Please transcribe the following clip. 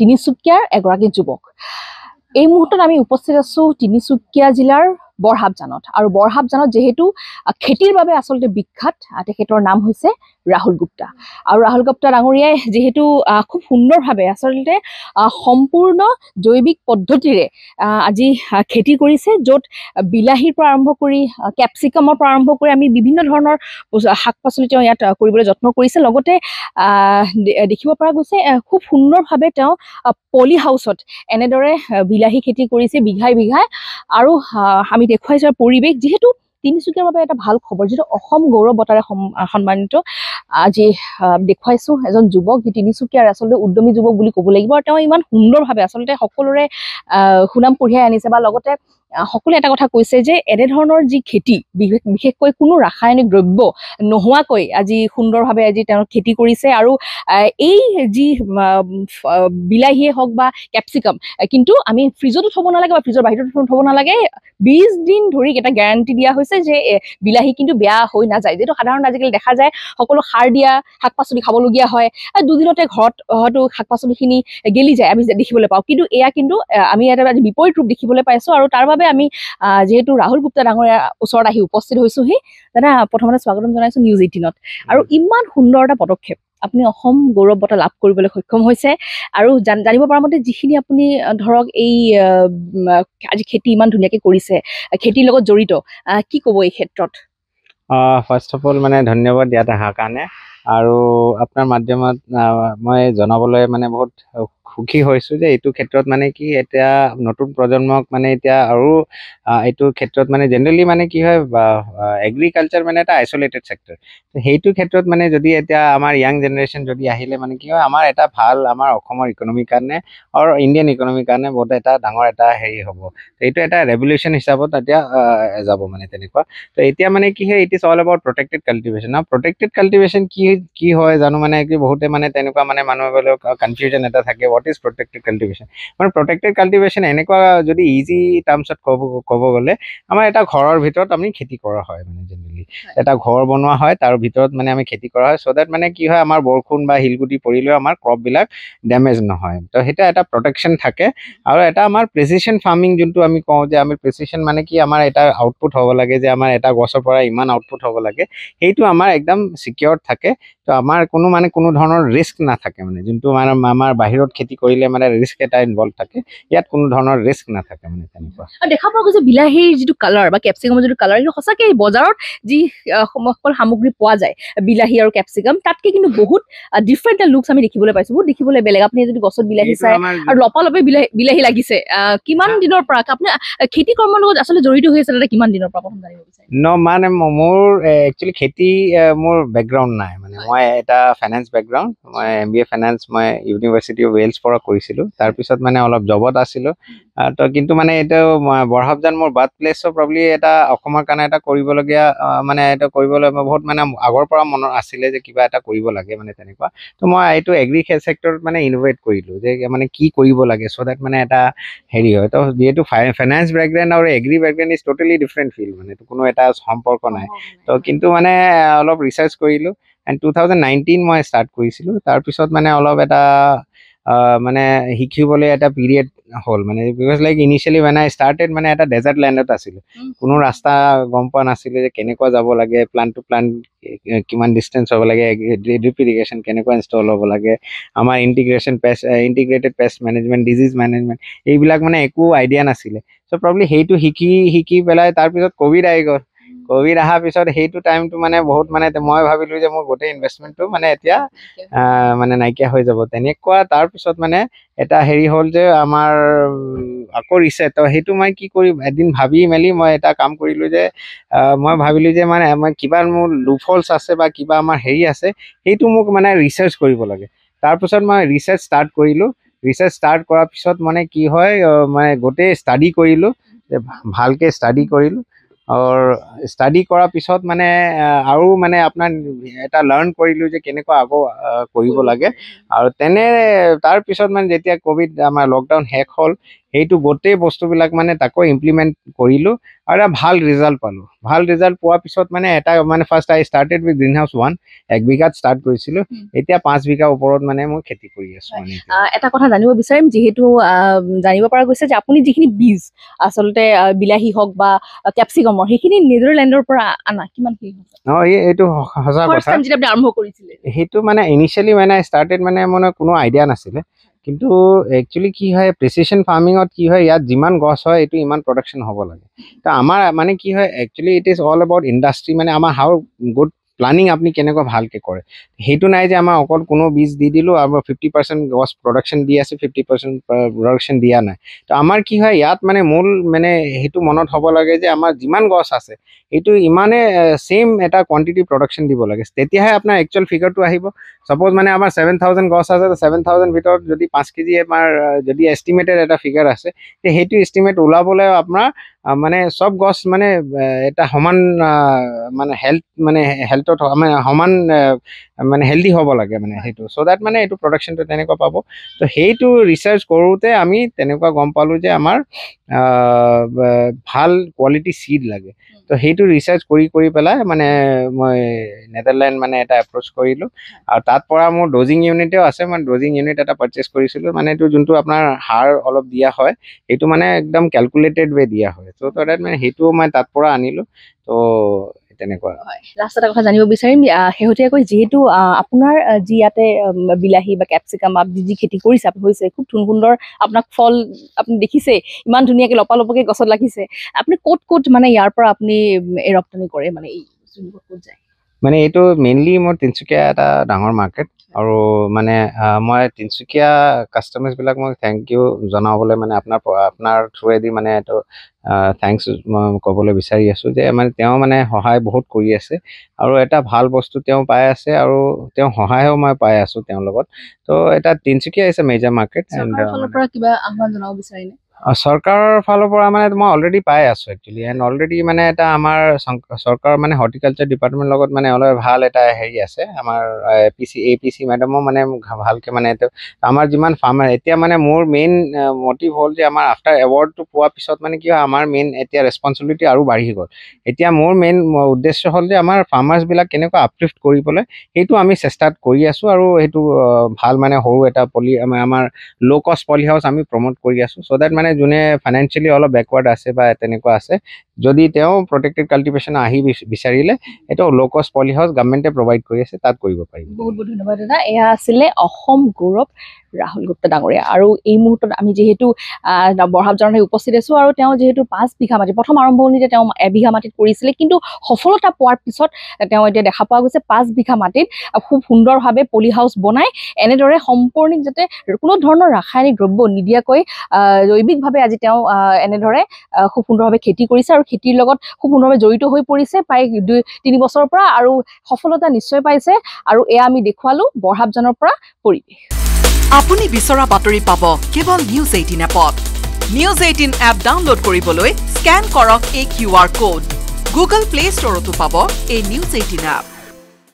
তিনিচুকীয়াৰ এগৰাকী যুৱক। এই মুহূৰ্তত আমি উপস্থিত আছো তিনিচুকীয়া জিলাৰ বৰহাবজানত, আৰু বৰহাবজানত যেহেতু খেতিৰ বাবে আচলতে বিখ্যাত, তেখেতৰ নাম হৈছে ৰাহুল গুপ্তা। আৰু ৰাহুল গুপ্তা ডাঙৰীয়াই যেহেতু খুব সুন্দৰভাৱে আচলতে সম্পূৰ্ণ জৈৱিক পদ্ধতিৰে আজি খেতি কৰিছে, য'ত বিলাহীৰ পৰা আৰম্ভ কৰি কেপচিকামৰ পৰা আৰম্ভ কৰি আমি বিভিন্ন ধৰণৰ শাক পাচলি তেওঁ ইয়াত কৰিবলৈ যত্ন কৰিছে। লগতে দেখিব পৰা গৈছে খুব সুন্দৰভাৱে তেওঁ পলি হাউচত এনেদৰে বিলাহী খেতি কৰিছে বিঘাই বিঘাই। আৰু আমি দেখুৱাইছো পৰিৱেশ, যিহেতু তিনিচুকীয়াৰ বাবে এটা ভাল খবৰ, যিটো অসম গৌৰৱ বঁটাৰে সন্মানিত। আজি দেখুৱাইছো এজন যুৱক, যি তিনিচুকীয়াৰ আচলতে উদ্যমী যুৱক বুলি ক'ব লাগিব। আৰু তেওঁ ইমান সুন্দৰভাৱে আচলতে সকলোৰে সুনাম কঢ়িয়াই আনিছে, বা লগতে সকলোৱে এটা কথা কৈছে যে এনেধৰণৰ যি খেতি, বিশেষকৈ কোনো ৰাসায়নিক দ্ৰব্য নোহোৱাকৈ আজি সুন্দৰভাৱে আজি তেওঁ খেতি কৰিছে। আৰু এই যি বিলাহীয়ে হওক বা কেপচিকাম, কিন্তু আমি ফ্ৰিজতো থ'ব নালাগে বা ফ্ৰিজৰ বাহিৰতো থ'ব নালাগে। 20 দিন ধৰি এটা গেৰাণ্টি দিয়া হৈছে যে বিলাহী কিন্তু বেয়া হৈ নাযায়, যিহেতু সাধাৰণতে আজিকালি দেখা যায় সকলো সাৰ দিয়া শাক পাচলি খাবলগীয়া হয়, দুদিনতে ঘৰত হয়তো শাক পাচলিখিনি গেলি যায়, আমি দেখিবলৈ পাওঁ। কিন্তু এয়া কিন্তু আমি এটা বিপৰীত ৰূপ দেখিবলৈ পাইছোঁ। আৰু তাৰ বাবে আমি যিহেতু ৰাহুল গুপ্তা ডাঙৰীয়াৰ ওচৰত আহি উপস্থিত হৈছোহি। দাদা, প্ৰথমতে স্বাগতম জনাইছোঁ নিউজ 18ত। আৰু ইমান সুন্দৰ এটা পদক্ষেপ, আপুনি অসম গৌৰৱ বঁটা লাভ কৰিবলৈ সক্ষম হৈছে। আৰু জানিব পৰা মতে যিখিনি আপুনি ধৰক এই আজি খেতি ইমান ধুনীয়াকৈ কৰিছে, খেতিৰ লগত জড়িত, কি ক'ব এই ক্ষেত্ৰত? ফাৰ্ষ্ট অফ অল মানে ধন্যবাদ ইয়াত অহাৰ কাৰণে। আৰু আপোনাৰ মাধ্যমত মই জনাবলৈ মানে বহুত সুখী হৈছোঁ যে এইটো ক্ষেত্ৰত মানে কি এতিয়া নতুন প্ৰজন্মক মানে এতিয়া আৰু এইটো ক্ষেত্ৰত মানে জেনেৰেলি মানে কি হয়, এগ্ৰিকালচাৰ মানে এটা আইচলেটেড ছেক্টৰ। সেইটো ক্ষেত্ৰত মানে যদি এতিয়া আমাৰ য়াং জেনেৰেশ্যন যদি আহিলে মানে কি হয়, আমাৰ এটা ভাল আমাৰ অসমৰ ইকনমিৰ কাৰণে আৰু ইণ্ডিয়ান ইকনমিৰ কাৰণে বহুত এটা ডাঙৰ এটা হেৰি হ'ব। এইটো এটা ৰেভলিউশ্যন হিচাপত এতিয়া যাব মানে তেনেকুৱা। তো এতিয়া মানে কি হয়, it is all about protected cultivation. আৰু প্ৰটেক্টেড কাল্টিভেশ্যন কি হয় জানো, মানে কি বহুতে মানে তেনেকুৱা মানে মানুহবিলাক কনফিউজন এটা থাকে, হোৱাট ইজ প্ৰটেক্টেড কাল্টিভেশ্যন। মানে প্ৰটেক্টেড কাল্টিভেশ্যন এনেকুৱা, যদি ইজি টাৰ্মছত ক'ব গ'লে, আমাৰ এটা ঘৰৰ ভিতৰত আমি খেতি কৰা হয়, মানে জেনেৰেলি এটা ঘৰ বনোৱা হয়, তাৰ ভিতৰত মানে আমি খেতি কৰা হয়, চ' দেট মানে কি হয়, আমাৰ বৰষুণ বা শিলগুটি পৰিলেও আমাৰ ক্ৰপবিলাক ডেমেজ নহয়। তো সেইটো এটা প্ৰটেকশ্যন থাকে। আৰু এটা আমাৰ প্ৰেচিশ্যন ফাৰ্মিং যোনটো আমি কওঁ, যে আমি প্ৰেচিশ্যন মানে কি, আমাৰ এটা আউটপুট হ'ব লাগে, যে আমাৰ এটা গছৰ পৰা ইমান আউটপুট হ'ব লাগে, সেইটো আমাৰ একদম চিকিয়ৰ থাকে। তো আমাৰ কোনো ধৰণৰ ৰিস্ক নাথাকে, মানে যোনটো মানে আমাৰ বাহিৰত খেতি কৰিলে মানে ৰিস্ক এটা ইনভলভ থাকে, ইয়াত কোনো ধৰণৰ ৰিস্ক নাথাকে মানে তেনেকুৱা। দেখা পোৱা গৈছে বিলাহীৰ যিটো কালাৰ বা কেপচিকামৰ যিটো কালাৰ, সেইটো সঁচাকৈ বজাৰত যি সকল সামগ্ৰী পোৱা যায় বিলাহী আৰু কেপচিকাম, তাতকে কিন্তু বহুত ডিফাৰেণ্ট এটা লুকছ আমি দেখিবলৈ পাইছোঁ, বহুত দেখিবলৈ বেলেগ। আপুনি যদি গছত বিলাহী চাই আৰু লপালপে বিলাহী লাগিছে, কিমান দিনৰ পৰা আপুনি খেতি কৰ্মৰ লগত আচলতে জড়িত হৈ আছে? কিমান দিনৰ পৰা প্ৰথম জানিব বিচাৰিম? মানে মোৰ একচুৱেলি খেতি মোৰ বেকগ্ৰাউণ্ড নাই, মানে মই এটা ফাইনেন্স বেকগ্ৰাউণ্ড, মই MBA ফাইনেন্স মই ইউনিভাৰ্চিটি অফ ৱেলছ পৰা কৰিছিলোঁ। তাৰপিছত মানে অলপ জবত আছিলোঁ। তো কিন্তু মানে এইটো বৰহাবজান মোৰ বাৰ্থ প্লেছ, প্ৰব্লি এটা অসমৰ কাৰণে এটা কৰিবলগীয়া, মানে এইটো কৰিবলৈ মই বহুত মানে আগৰ পৰা মনত আছিলে যে কিবা এটা কৰিব লাগে মানে তেনেকুৱা। তো মই এইটো এগ্ৰি ছেক্টৰত মানে ইনভেট কৰিলোঁ, যে মানে কি কৰিব লাগে, চ' দেট মানে এটা হেৰি হয়। তো যিহেতু ফাইনেন্স বেকগ্ৰাউণ্ড আৰু agri background is totally different field, মানে কোনো এটা সম্পৰ্ক নাই। তো কিন্তু মানে অলপ ৰিচাৰ্চ কৰিলোঁ, এণ্ড 2019 মই ষ্টাৰ্ট কৰিছিলোঁ। তাৰপিছত মানে অলপ এটা মানে শিকিবলৈ এটা পিৰিয়ড হ'ল, মানে because like initially when I started মানে এটা ডেজাৰ্ট লেণ্ডত আছিলোঁ, কোনো ৰাস্তা গম পোৱা নাছিলোঁ যে কেনেকুৱা যাব লাগে, প্লান টু প্লান কিমান ডিষ্টেঞ্চ হ'ব লাগে, ড্ৰিপ ইৰিগেশ্যন কেনেকুৱা ইনষ্টল হ'ব লাগে, আমাৰ integrated pest management, disease management, এইবিলাক মানে একো আইডিয়া নাছিলে। চ' প্ৰব্লি সেইটো শিকি পেলাই তাৰপিছত ক'ভিড আহি গ'ল। ক'ভিড অহাৰ পিছত সেইটো টাইমটো মানে বহুত মানে মই ভাবিলোঁ যে মোৰ গোটেই ইনভেষ্টমেণ্টটো মানে এতিয়া মানে নাইকিয়া হৈ যাব তেনেকুৱা। তাৰপিছত মানে এটা হেৰি হ'ল যে আমাৰ আকৌ ৰিচেট, সেইটো মই কি কৰিম, এদিন ভাবি মেলি মই এটা কাম কৰিলোঁ যে মই ভাবিলোঁ যে মানে মই কিবা মোৰ লুফলছ আছে বা কিবা আমাৰ হেৰি আছে, সেইটো মোক মানে ৰিচাৰ্চ কৰিব লাগে। তাৰপিছত মই ৰিচাৰ্চ ষ্টাৰ্ট কৰিলোঁ। ৰিচাৰ্চ ষ্টাৰ্ট কৰাৰ পিছত মানে কি হয়, মানে গোটেই ষ্টাডি কৰিলোঁ, ভালকৈ ষ্টাডি কৰিলোঁ। আৰু ষ্টাডি কৰাৰ পিছত মানে আৰু মানে আপোনাৰ এটা লাৰ্ণ কৰিলোঁ যে কেনেকুৱা আকৌ কৰিব লাগে। আৰু তাৰপিছত মানে যেতিয়া ক'ভিড আমাৰ লকডাউন শেষ হ'ল, সেইটো গোটেই বস্তুবিলাক মানে তাকো ইমপ্লিমেণ্ট কৰিলোঁ আৰু এটা ভাল ৰিজাল্ট পালোঁ ভাল ৰিজাল্ট পোৱাৰ পিছত মানে এটা মানে first I started with green house 1 1 বিঘাত ষ্টাৰ্ট কৰিছিলোঁ এতিয়া 5 বিঘা ওপৰত মানে মই খেতি কৰি আছোঁ মানে এটা কথা জানিব বিচাৰিম যিহেতু জানিব পৰা গৈছে যে আপুনি যিখিনি বীজ আচলতে বিলাহী হওক বা কেপচিকামৰ সেইখিনি নেদাৰলেণ্ডৰ পৰা আনা কিমান কি এইটো সঁচা কথা যেতিয়া আপুনি আৰম্ভ কৰিছিলে সেইটো মানে ইনিচিয়েলি মানে ষ্টাৰ্টেড মানে কোনো আইডিয়া নাছিলে কিন্তু একচুৱেলি কি হয় প্ৰিচিশ্যন ফাৰ্মিঙত কি হয় ইয়াত যিমান গছ হয় এইটো ইমান প্ৰডাকশ্যন হ'ব লাগে তো আমাৰ মানে কি হয় actually it is all about industry মানে আমাৰ হাউ গুড প্লানিং আপুনি কেনেকুৱা ভালকৈ কৰে সেইটো নাই যে আমাৰ অকল কোনো বীজ দি দিলোঁ আৰু 50% গছ প্ৰডাকশ্যন দি আছে 50% প্ৰডাকশ্যন দিয়া নাই তো আমাৰ কি হয় ইয়াত মানে মূল মানে সেইটো মনত হ'ব লাগে যে আমাৰ যিমান গছ আছে এইটো ইমানে ছেইম এটা কোৱান্টিটি প্ৰডাকশ্যন দিব লাগে তেতিয়াহে আপোনাৰ একচুৱেল ফিগাৰটো আহিব সাপোজ মানে আমাৰ 7000 গছ আছে তো 7000 ভিতৰত যদি 5 কেজি আমাৰ যদি এষ্টিমেটেড এটা ফিগাৰ আছে তে সেইটো এষ্টিমেট ওলাবলৈ আপোনাৰ মানে সব গছ মানে এটা সমান মানে হেল্থত মানে সমান মানে হেল্ডি হ'ব লাগে মানে সেইটো চ' দেট মানে এইটো প্ৰডাকশ্যনটো তেনেকুৱা পাব তো সেইটো ৰিচাৰ্চ কৰোঁতে আমি তেনেকুৱা গম পালোঁ যে আমাৰ ভাল কোৱালিটি চিড লাগে তো সেইটো ৰিচাৰ্চ কৰি পেলাই মানে মই নেদাৰলেণ্ড মানে এটা এপ্ৰ'চ কৰিলোঁ আৰু তাত পৰা মোৰ ড'জিং ইউনিটেও আছে মই ড'জিং ইউনিট এটা পাৰচেছ কৰিছিলোঁ মানে এইটো যোনটো আপোনাৰ সাৰ অলপ দিয়া হয় সেইটো মানে একদম কেলকুলেটেড ৱে দিয়া হয় চ' তো দেট মানে সেইটো মই তাত পৰা আনিলোঁ তো তেনেকুৱা লাষ্ট এটা কথা জানিব বিচাৰিম শেহতীয়াকৈ যিহেতু আপোনাৰ যি ইয়াতে বিলাহী বা কেপচিকাম যি খেতি কৰিছে হৈছে খুব সুন্দৰ আপোনাক ফল আপুনি দেখিছে ইমান ধুনীয়াকৈ লপালপকৈ গছত লাগিছে আপুনি ক'ত মানে ইয়াৰ পৰা আপুনি ৰপ্তানি কৰে মানে এই ক'ত যায় মানে এইটো মেইনলি মোৰ তিনিচুকীয়া এটা ডাঙৰ মাৰ্কেট আৰু মানে মই তিনিচুকীয়া কাষ্টমাৰ্ছবিলাক মই থেংক ইউ জনাবলৈ মানে আপোনাৰ থ্ৰুৱেদি মানে এইটো থেংকছ মই ক'বলৈ বিচাৰি আছোঁ যে মানে তেওঁ মানে সহায় বহুত কৰি আছে আৰু এটা ভাল বস্তু তেওঁ পাই আছে আৰু তেওঁ সহায়ো মই পাই আছোঁ তেওঁৰ লগত তো এটা Tinsukia is a major market কিবা আহ্বান জনাব বিচাৰিলে চৰকাৰৰ ফালৰ পৰা মানে মই অলৰেডি পাই আছোঁ একচুৱেলি এণ্ড অলৰেডি মানে এটা আমাৰ চৰকাৰ মানে হৰ্টিকালচাৰ ডিপাৰ্টমেণ্টৰ লগত মানে অলপ ভাল এটা হেৰি আছে আমাৰ APC মেডামো মানে ভালকৈ মানে এইটো আমাৰ যিমান ফাৰ্মাৰ এতিয়া মানে মোৰ মেইন মটিভ হ'ল যে আমাৰ আফটাৰ এৱাৰ্ডটো পোৱাৰ পিছত মানে কি হয় আমাৰ মেইন এতিয়া ৰেছপনচিবিলিটি আৰু বাঢ়ি গ'ল এতিয়া মোৰ মেইন উদ্দেশ্য হ'ল যে আমাৰ ফাৰ্মাৰ্ছবিলাক কেনেকুৱা আপলিফ্ট কৰিবলৈ সেইটো আমি চেষ্টাত কৰি আছোঁ আৰু সেইটো ভাল মানে সৰু এটা আমাৰ ল' কষ্ট পলি হাউচ আমি প্ৰমোট কৰি আছোঁ চ' দেট মানে যোনে ফাইনেন্সিয়েলি অলপ বেকৱাৰ্ড আছে বা তেনেকুৱা আছে যদি তেওঁ প্ৰটেক্টেড কাল্টিভেশ্যন আহি বিচাৰিলে এইটো ল' কষ্ট পলি হাউচ গভৰ্ণমেণ্টে প্ৰভাইড কৰি আছে তাত কৰিব পাৰিব বহুত বহুত ধন্যবাদ দাদা এয়া আছিলে অসম গৌৰৱ ৰাহুল গুপ্তা ডাঙৰীয়া আৰু এই মুহূৰ্তত আমি যিহেতু বৰহাব জানত উপস্থিত আছোঁ আৰু তেওঁ যিহেতু 5 বিঘা মাটি প্ৰথম আৰম্ভণিতে তেওঁ 1 বিঘা মাটিত কৰিছিলে কিন্তু সফলতা পোৱাৰ পিছত তেওঁ এতিয়া দেখা পোৱা গৈছে 5 বিঘা মাটিত খুব সুন্দৰভাৱে পলি হাউচ বনাই এনেদৰে সম্পূৰ্ণ যাতে কোনো ধৰণৰ ৰাসায়নিক দ্ৰব্য নিদিয়াকৈ জৈৱিকভাৱে আজি তেওঁ এনেদৰে খুব সুন্দৰভাৱে খেতি কৰিছে আৰু খেতিৰ লগত খুব সুন্দৰভাৱে জড়িত হৈ পৰিছে প্ৰায় 2-3 বছৰৰ পৰা আৰু সফলতা নিশ্চয় পাইছে আৰু এয়া আমি দেখুৱালোঁ বৰহাব জানৰ পৰা পৰিৱেশ আপুনি বিচৰা বাতৰি পাব কেৱল নিউজ 18 এপত নিউজ 18 এপ ডাউনলোড কৰিবলৈ স্ক্যান কৰক এই QR কোড গুগল প্লে ষ্টৰতো পাব এই নিউজ 18 এপ